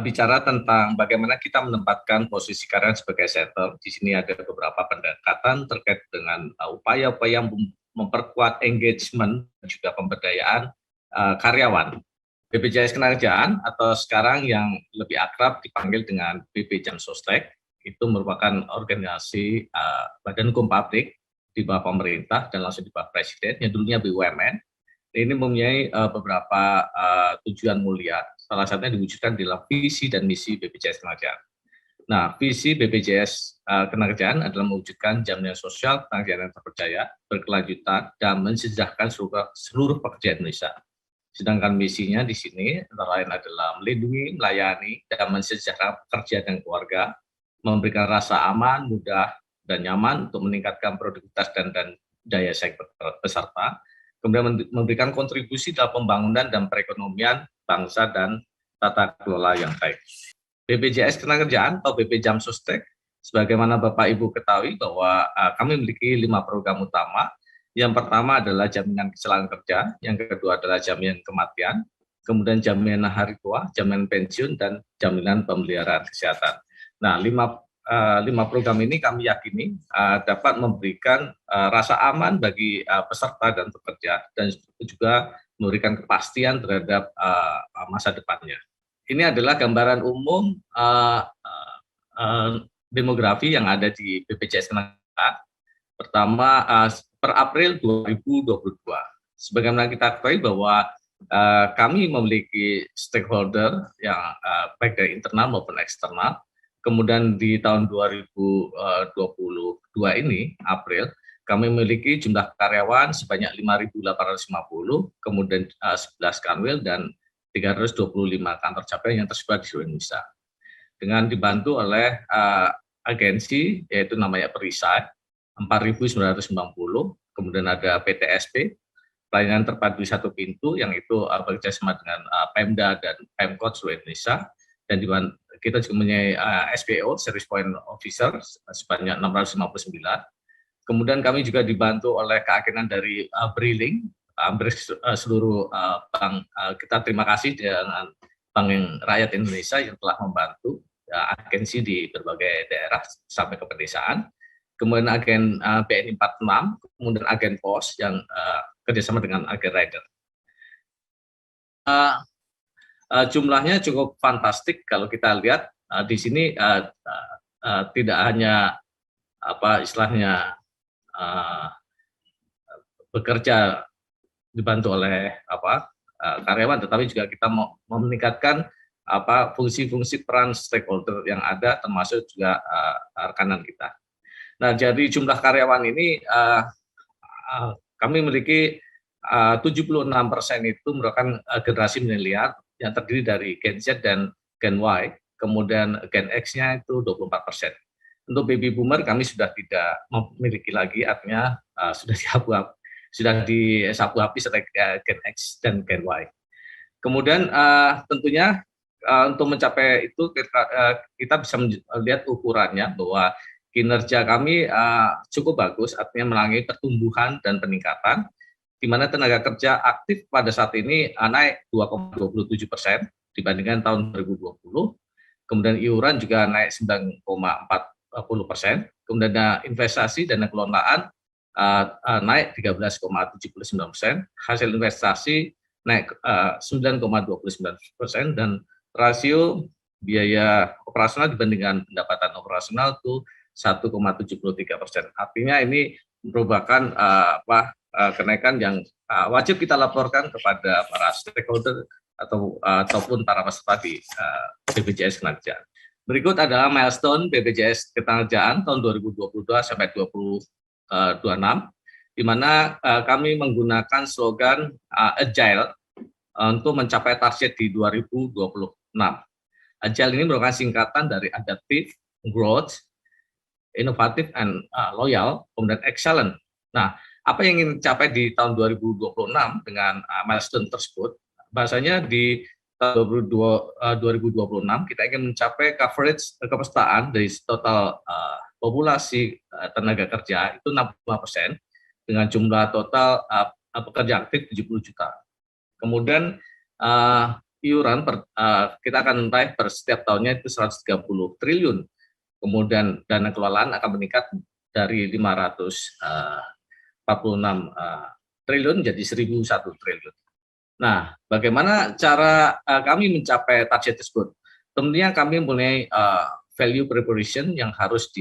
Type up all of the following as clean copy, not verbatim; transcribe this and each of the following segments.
bicara tentang bagaimana kita menempatkan posisi karyawan sebagai center. Di sini ada beberapa pendekatan terkait dengan upaya-upaya memperkuat engagement dan juga pemberdayaan karyawan. BPJS Ketenagakerjaan atau sekarang yang lebih akrab dipanggil dengan BP Jamsostek itu merupakan organisasi badan hukum publik di bawah pemerintah dan langsung di bawah presiden yang dulunya BUMN. Ini mempunyai beberapa tujuan mulia, salah satunya diwujudkan dalam visi dan misi BPJS Ketenagakerjaan. Nah, visi BPJS Ketenagakerjaan adalah mewujudkan jaminan sosial ketenagakerjaan yang terpercaya, berkelanjutan, dan mensejahterakan seluruh pekerja Indonesia. Sedangkan misinya di sini antara lain adalah melindungi, melayani, dan mensejahterakan pekerja dan keluarga, memberikan rasa aman, mudah, dan nyaman untuk meningkatkan produktivitas dan daya saing peserta, kemudian memberikan kontribusi dalam pembangunan dan perekonomian bangsa dan tata kelola yang baik. BPJS Ketenagakerjaan atau BP Jamsostek, sebagaimana Bapak Ibu ketahui bahwa kami memiliki 5 program utama. Yang pertama adalah jaminan kecelakaan kerja, yang kedua adalah jaminan kematian, kemudian jaminan hari tua, jaminan pensiun, dan jaminan pemeliharaan kesehatan. Nah, 5 program ini kami yakini dapat memberikan rasa aman bagi peserta dan pekerja, dan juga memberikan kepastian terhadap masa depannya. Ini adalah gambaran umum demografi yang ada di BPJS Ketenagakerjaan. Pertama, per April 2022. Sebagaimana kita ketahui bahwa kami memiliki stakeholder yang baik dari internal maupun eksternal. Kemudian di tahun 2022 ini, April, kami memiliki jumlah karyawan sebanyak 5.850, kemudian 11 kanwil dan 325 kantor cabang yang tersebar di seluruh Indonesia. Dengan dibantu oleh agensi, yaitu namanya Perisai, 4.990, kemudian ada PTSP, pelayanan terpadu satu pintu, yang itu bekerjasama dengan Pemda dan Pemkot seluruh Indonesia, dan kita juga mempunyai SPO, Service Point Officer, sebanyak 659. Kemudian kami juga dibantu oleh keagenan dari Briling, hampir seluruh bank. Kita terima kasih dengan Bank Rakyat Indonesia yang telah membantu agensi di berbagai daerah sampai ke pedesaan. Kemudian agen BNI 46, kemudian agen POS yang kerjasama dengan agen rider. Jumlahnya cukup fantastik kalau kita lihat di sini tidak hanya istilahnya bekerja dibantu oleh karyawan, tetapi juga kita mau meningkatkan fungsi-fungsi peran stakeholder yang ada, termasuk juga rekanan kita. Nah, jadi jumlah karyawan ini kami memiliki 76% itu merupakan generasi milenial yang terdiri dari Gen Z dan Gen Y, kemudian Gen X-nya itu 24%. Untuk baby boomer kami sudah tidak memiliki lagi, artinya sudah disapu habis oleh Gen X dan Gen Y. Kemudian tentunya untuk mencapai itu kita bisa melihat ukurannya bahwa kinerja kami cukup bagus, artinya melalui pertumbuhan dan peningkatan, di mana tenaga kerja aktif pada saat ini naik 2,27% dibandingkan tahun 2020. Kemudian iuran juga naik 9,40%. Kemudian investasi dana kelolaan naik 13,79%. Hasil investasi naik 9,29%, dan rasio biaya operasional dibandingkan pendapatan operasional itu 1,73%. Artinya ini merupakan kenaikan yang wajib kita laporkan kepada para stakeholder ataupun para peserta di BPJS Ketenagakerjaan. Berikut adalah milestone BPJS Ketenagakerjaan tahun 2022 sampai 2026, di mana kami menggunakan slogan Agile untuk mencapai target di 2026. Agile ini merupakan singkatan dari Adaptive, Growth, Inovatif, and Loyal, kemudian Excellent. Nah, apa yang ingin dicapai di tahun 2026 dengan milestone tersebut? Bahasanya di tahun 2026 kita ingin mencapai coverage kepesertaan dari total populasi tenaga kerja itu 65%, dengan jumlah total pekerja aktif 70 juta. Kemudian iuran kita akan meraih per setiap tahunnya itu 130 triliun. Kemudian dana kelolaan akan meningkat dari 546 triliun jadi 1.001 triliun. Nah, bagaimana cara kami mencapai target tersebut? Tentunya kami mempunyai value proposition yang harus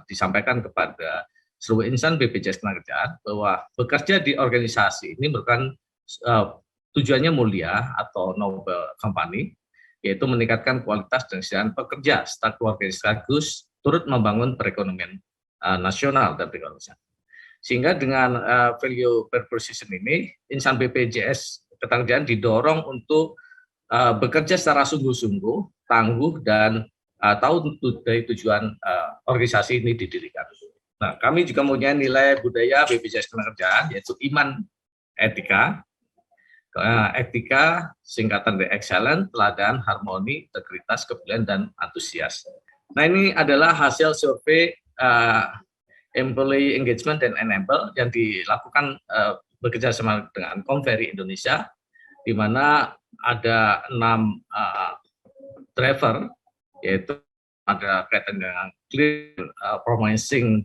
disampaikan kepada seluruh insan BPJS Ketenagakerjaan bahwa bekerja di organisasi ini merupakan tujuannya mulia atau noble company, yaitu meningkatkan kualitas dan kesejahteraan pekerja serta keluarga sekaligus turut membangun perekonomian nasional dan perekonomian. Sehingga dengan value proposition ini, insan BPJS Ketenagakerjaan didorong untuk bekerja secara sungguh-sungguh, tangguh, dan tahu dari tujuan organisasi ini didirikan. Nah, kami juga mempunyai nilai budaya BPJS Ketenagakerjaan, yaitu iman, etika, etika, singkatan dari excellent, teladan, harmoni, integritas, kepedulian, dan antusias. Nah, ini adalah hasil survei employee engagement dan enable yang dilakukan bekerja sama dengan Convery Indonesia, di mana ada 6 driver, yaitu ada kaitan dengan clear promising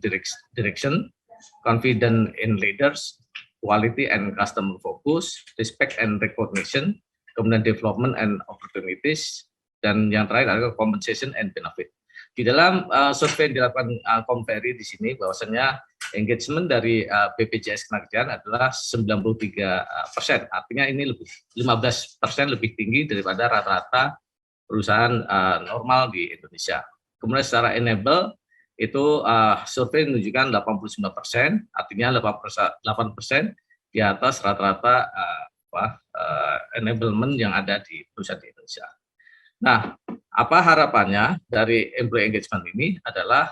direction, confident in leaders, quality and customer focus, respect and recognition, kemudian development and opportunities, dan yang terakhir adalah compensation and benefit. Di dalam survei yang dilakukan Convery di sini, bahwasanya engagement dari BPJS Ketenagakerjaan adalah 93%, artinya ini 15% lebih tinggi daripada rata-rata perusahaan normal di Indonesia. Kemudian secara enable itu survei menunjukkan 89%, artinya 8% di atas rata-rata enablement yang ada di perusahaan di Indonesia. Nah, apa harapannya dari employee engagement ini adalah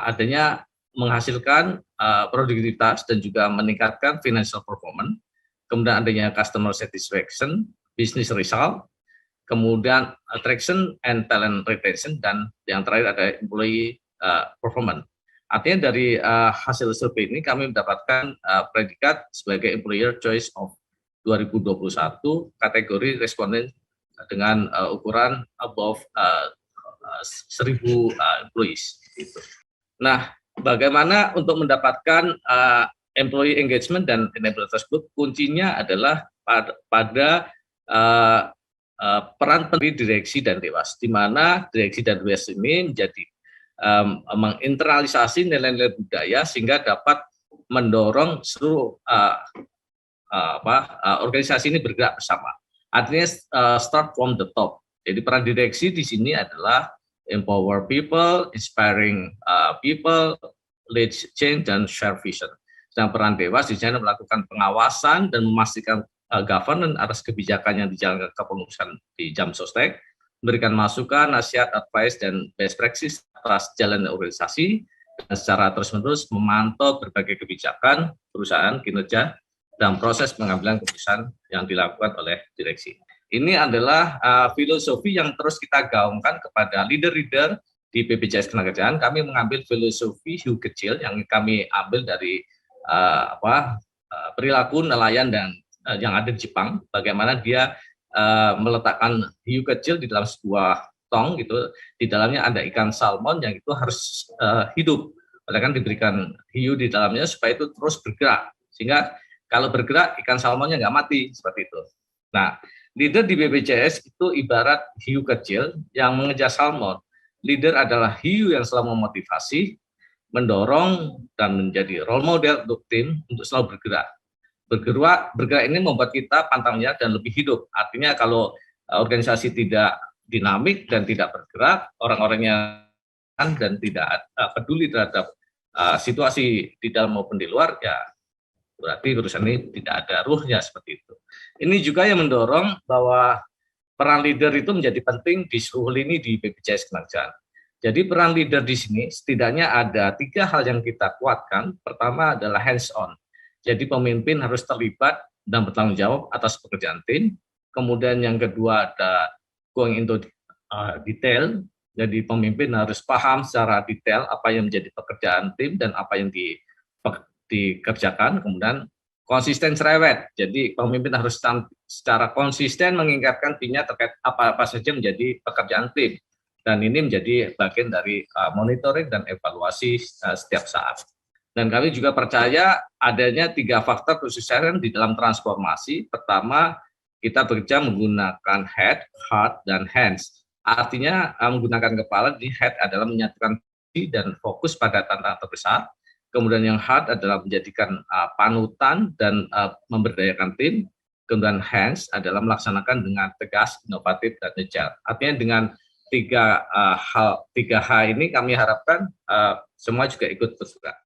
adanya menghasilkan produktivitas dan juga meningkatkan financial performance, kemudian adanya customer satisfaction, business result, kemudian attraction and talent retention, dan yang terakhir ada employee performance. Artinya dari hasil survei ini kami mendapatkan predikat sebagai Employer Choice of 2021 kategori responden dengan ukuran above 1.000 employees. Gitu. Nah, bagaimana untuk mendapatkan employee engagement dan enabler tersebut? Kuncinya adalah pada peran pendiri direksi dan dewas, di mana direksi dan dewas ini menjadi menginternalisasi nilai-nilai budaya sehingga dapat mendorong seluruh organisasi ini bergerak bersama. Artinya start from the top. Jadi peran direksi di sini adalah empower people, inspiring people, lead change, dan share vision. Sedang peran dewas di sana melakukan pengawasan dan memastikan governance atas kebijakan yang dijalankan kepengurusan di jam sostek, memberikan masukan, nasihat, advice, dan best practice atas jalan organisasi, dan secara terus-menerus memantau berbagai kebijakan perusahaan, kinerja, dan proses pengambilan keputusan yang dilakukan oleh direksi. Ini adalah filosofi yang terus kita gaungkan kepada leader-leader di BPJS Ketenagakerjaan. Kami mengambil filosofi hiu kecil yang kami ambil dari perilaku nelayan dan yang ada di Jepang. Bagaimana dia meletakkan hiu kecil di dalam sebuah tong gitu, di dalamnya ada ikan salmon yang itu harus hidup. Mereka kan diberikan hiu di dalamnya supaya itu terus bergerak, sehingga kalau bergerak ikan salmonnya nggak mati seperti itu. Nah, leader di BPJS itu ibarat hiu kecil yang mengejar salmon. Leader adalah hiu yang selalu memotivasi, mendorong, dan menjadi role model untuk tim untuk selalu bergerak. Bergerak ini membuat kita pantangnya dan lebih hidup. Artinya kalau organisasi tidak dinamik dan tidak bergerak, orang-orangnya dan tidak peduli terhadap situasi di dalam maupun di luar, ya berarti perusahaan ini tidak ada ruhnya seperti itu. Ini juga yang mendorong bahwa peran leader itu menjadi penting di seluruh lini di BPJS Ketenagakerjaan. Jadi peran leader di sini setidaknya ada 3 hal yang kita kuatkan. Pertama adalah hands on. Jadi pemimpin harus terlibat dan bertanggung jawab atas pekerjaan tim. Kemudian yang kedua ada going into detail. Jadi pemimpin harus paham secara detail apa yang menjadi pekerjaan tim dan apa yang dikerjakan. Kemudian konsisten cerewet. Jadi pemimpin harus secara konsisten mengingatkan timnya terkait apa-apa saja menjadi pekerjaan tim. Dan ini menjadi bagian dari monitoring dan evaluasi setiap saat. Dan kami juga percaya adanya 3 faktor kesuksesan di dalam transformasi. Pertama, kita bekerja menggunakan head, heart, dan hands. Artinya menggunakan kepala, di head adalah menyatukan visi dan fokus pada tantangan terbesar. Kemudian yang heart adalah menjadikan panutan dan memberdayakan tim. Kemudian hands adalah melaksanakan dengan tegas, inovatif, dan agile. Artinya dengan tiga H ini kami harapkan semua juga ikut bergerak.